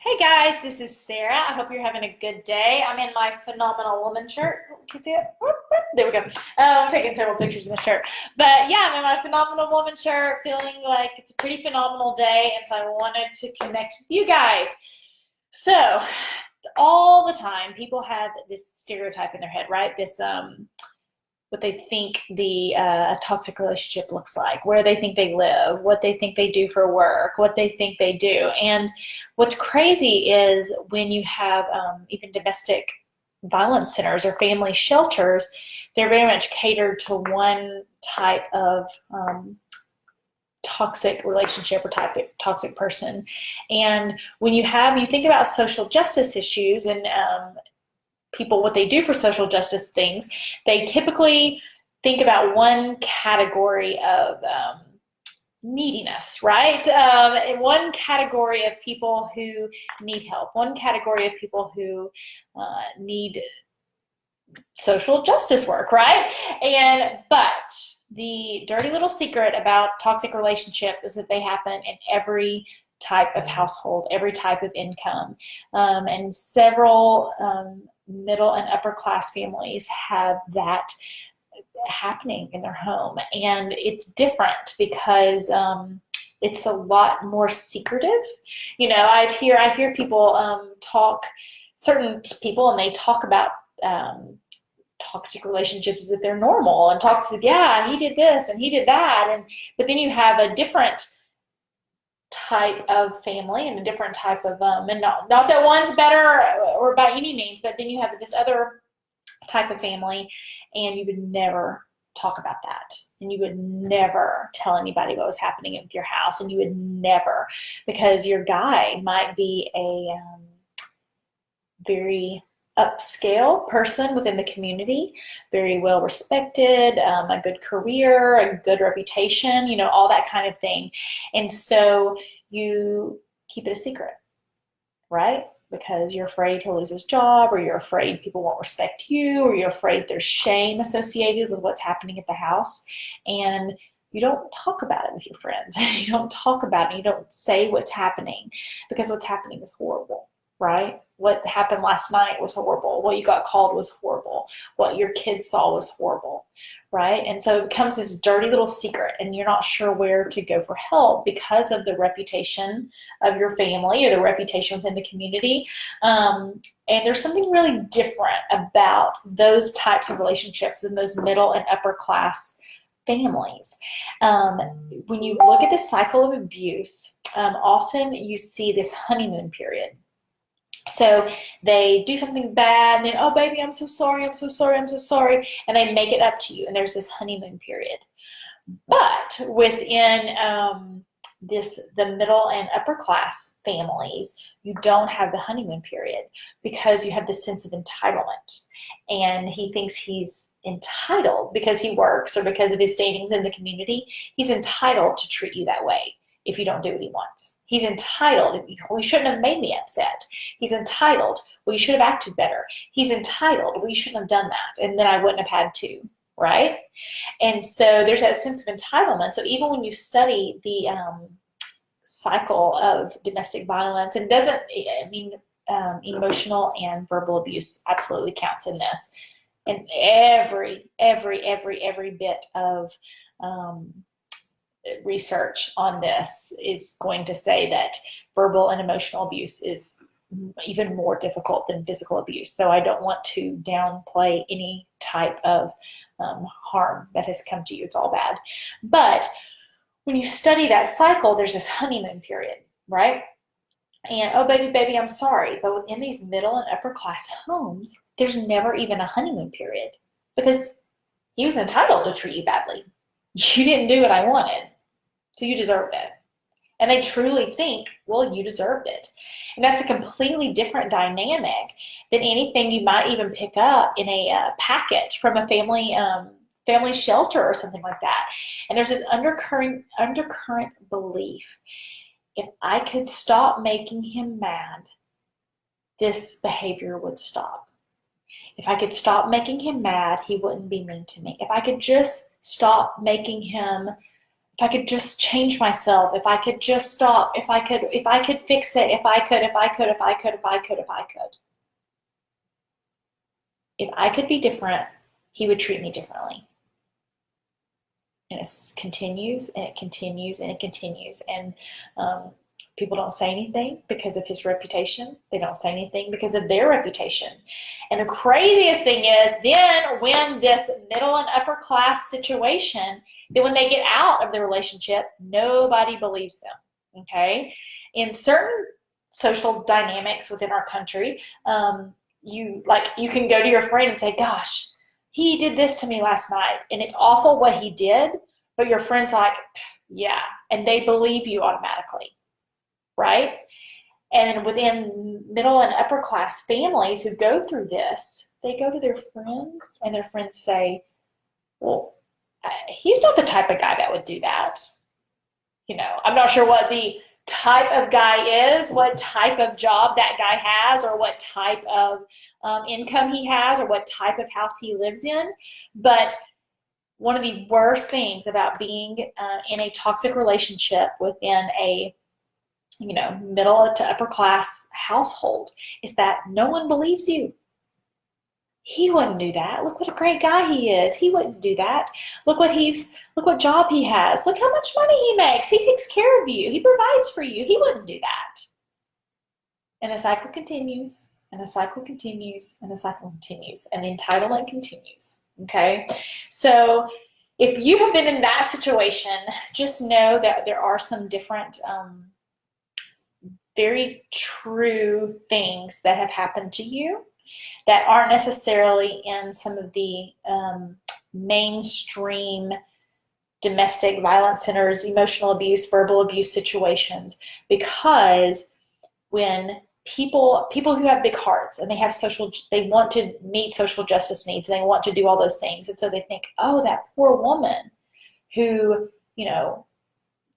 Hey guys, this is Sarah. I hope you're having a good day. I'm in my phenomenal woman shirt. Can you see it? There we go. I'm taking several pictures in the shirt. But yeah, I'm in my phenomenal woman shirt, feeling like it's a pretty phenomenal day. And so I wanted to connect with you guys. So, all the time, people have this stereotype in their head, right? This what they think the toxic relationship looks like, where they think they live, what they think they do for work, what they think they do. And what's crazy is when you have even domestic violence centers or family shelters, they're very much catered to one type of toxic relationship or type of toxic person. And when you think about social justice issues and people, what they do for social justice things, they typically think about one category of neediness, right? One category of people who need help, one category of people who need social justice work, right? But the dirty little secret about toxic relationships is that they happen in every type of household, every type of income, and several middle and upper class families have that happening in their home. And it's different because it's a lot more secretive. You know, I hear people talk, certain people, and they talk about toxic relationships as if they're normal, and toxic, yeah, he did this and he did that, and but then you have a different type of family and a different type of and not that one's better or by any means, but then you have this other type of family, and you would never talk about that, and you would never tell anybody what was happening with your house, and you would never, because your guy might be a very upscale person within the community, very well respected, a good career, a good reputation, you know, all that kind of thing. And so you keep it a secret, right? Because you're afraid he'll lose his job, or you're afraid people won't respect you, or you're afraid there's shame associated with what's happening at the house. And you don't talk about it with your friends. You don't talk about it. You don't say what's happening, because what's happening is horrible, right? What happened last night was horrible. What you got called was horrible. What your kids saw was horrible, right? And so it becomes this dirty little secret, and you're not sure where to go for help because of the reputation of your family or the reputation within the community. And there's something really different about those types of relationships in those middle and upper class families. When you look at the cycle of abuse, often you see this honeymoon period. So they do something bad, and then, oh baby, I'm so sorry, I'm so sorry, I'm so sorry, and they make it up to you, and there's this honeymoon period. But within the middle and upper class families, you don't have the honeymoon period, because you have this sense of entitlement, and he thinks he's entitled because he works or because of his standings in the community. He's entitled to treat you that way if you don't do what he wants. He's entitled. Well, you shouldn't have made me upset. He's entitled. Well, you should have acted better. He's entitled. Well, you shouldn't have done that, and then I wouldn't have had to, right? And so there's that sense of entitlement. So even when you study the cycle of domestic violence, and emotional and verbal abuse absolutely counts in this. And every bit of research on this is going to say that verbal and emotional abuse is even more difficult than physical abuse. So I don't want to downplay any type of harm that has come to you. It's all bad. But when you study that cycle, there's this honeymoon period, right? And, oh, baby, I'm sorry. But within these middle and upper class homes, there's never even a honeymoon period, because he was entitled to treat you badly. You didn't do what I wanted, so you deserved it. And they truly think, well, you deserved it. And that's a completely different dynamic than anything you might even pick up in a package from a family shelter or something like that. And there's this undercurrent belief: if I could stop making him mad, this behavior would stop. If I could stop making him mad, he wouldn't be mean to me. If I could just stop making him, if if I could just change myself, if I could just stop, if I could fix it, if I could. If I could be different, he would treat me differently. And it continues and it continues and it continues. And people don't say anything because of his reputation. They don't say anything because of their reputation. And the craziest thing is then when this middle and upper class situation, then when they get out of the relationship, nobody believes them, okay? In certain social dynamics within our country, you can go to your friend and say, gosh, he did this to me last night, and it's awful what he did, but your friend's like, yeah, and they believe you automatically, right? And within middle and upper class families who go through this, they go to their friends, and their friends say, well, he's not the type of guy that would do that. I'm not sure what the type of guy is, what type of job that guy has, or what type of income he has, or what type of house he lives in. But one of the worst things about being in a toxic relationship within a middle to upper class household is that no one believes you. He wouldn't do that. Look what a great guy he is. He wouldn't do that. Look what job he has. Look how much money he makes. He takes care of you. He provides for you. He wouldn't do that. And the cycle continues, and the cycle continues, and the cycle continues, and the entitlement continues. Okay? So if you have been in that situation, just know that there are some different very true things that have happened to you that aren't necessarily in some of the mainstream domestic violence centers, emotional abuse, verbal abuse situations, because when people who have big hearts and they want to meet social justice needs and they want to do all those things, and so they think, oh, that poor woman who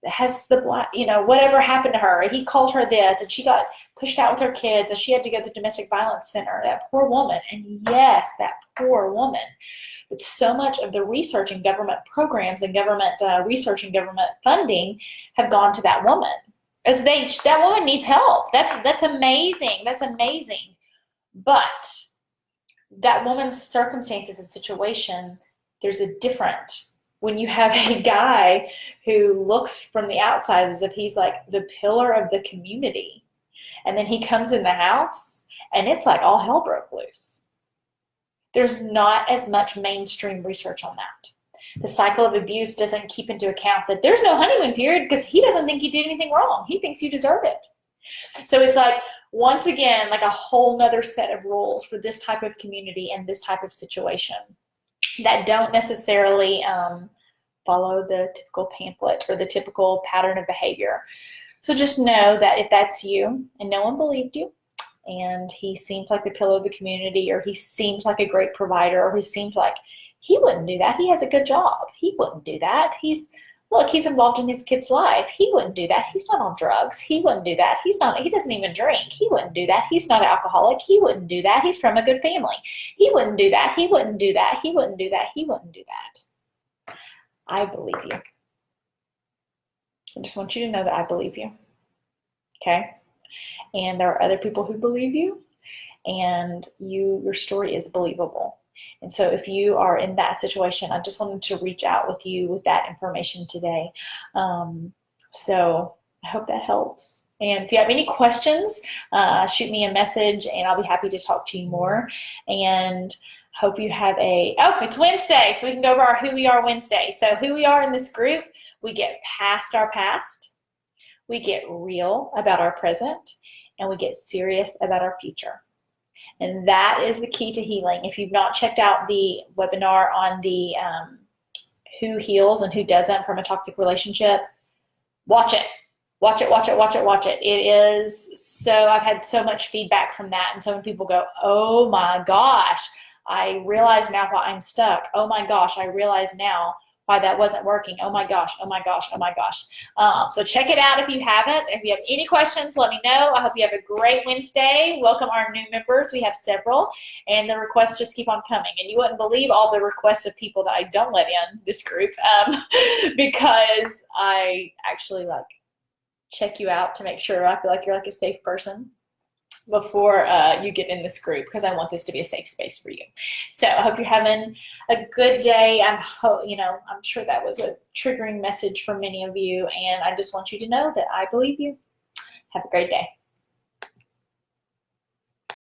has whatever happened to her, he called her this, and she got pushed out with her kids, and she had to go to the domestic violence center, that poor woman. And yes, that poor woman. But so much of the research and government programs and government research and government funding have gone to that woman, as that woman needs help. That's amazing. That's amazing. But that woman's circumstances and situation, there's a different. When you have a guy who looks from the outside as if he's like the pillar of the community, and then he comes in the house and it's like all hell broke loose. There's not as much mainstream research on that. The cycle of abuse doesn't keep into account that there's no honeymoon period because he doesn't think he did anything wrong. He thinks you deserve it. So it's like, once again, like a whole nother set of rules for this type of community and this type of situation that don't necessarily follow the typical pamphlet or the typical pattern of behavior. So just know that if that's you and no one believed you, and he seems like the pillar of the community, or he seems like a great provider, or he seems like he wouldn't do that. He has a good job. He wouldn't do that. He's involved in his kid's life. He wouldn't do that. He's not on drugs. He wouldn't do that. He doesn't even drink. He wouldn't do that. He's not an alcoholic. He wouldn't do that. He's from a good family. He wouldn't do that. He wouldn't do that. He wouldn't do that. He wouldn't do that. I believe you. I just want you to know that I believe you. Okay? And there are other people who believe you, and your story is believable. And so if you are in that situation, I just wanted to reach out with you with that information today. So I hope that helps. And if you have any questions, shoot me a message and I'll be happy to talk to you more. And hope you have it's Wednesday, so we can go over our Who We Are Wednesday. So who we are in this group, we get past our past, we get real about our present, and we get serious about our future. And that is the key to healing. If you've not checked out the webinar on the who heals and who doesn't from a toxic relationship, watch it. Watch it, watch it, watch it, watch it. It is so, I've had so much feedback from that. And so when people go, oh my gosh, I realize now why I'm stuck. Oh my gosh, I realize now why that wasn't working. Oh my gosh, oh my gosh, oh my gosh. So check it out if you haven't. If you have any questions, let me know. I hope you have a great Wednesday. Welcome our new members. We have several, and the requests just keep on coming. And you wouldn't believe all the requests of people that I don't let in this group because I actually like check you out to make sure I feel like you're like a safe person before you get in this group, because I want this to be a safe space for you. So I hope you're having a good day. I'm sure that was a triggering message for many of you, and I just want you to know that I believe you. Have a great day.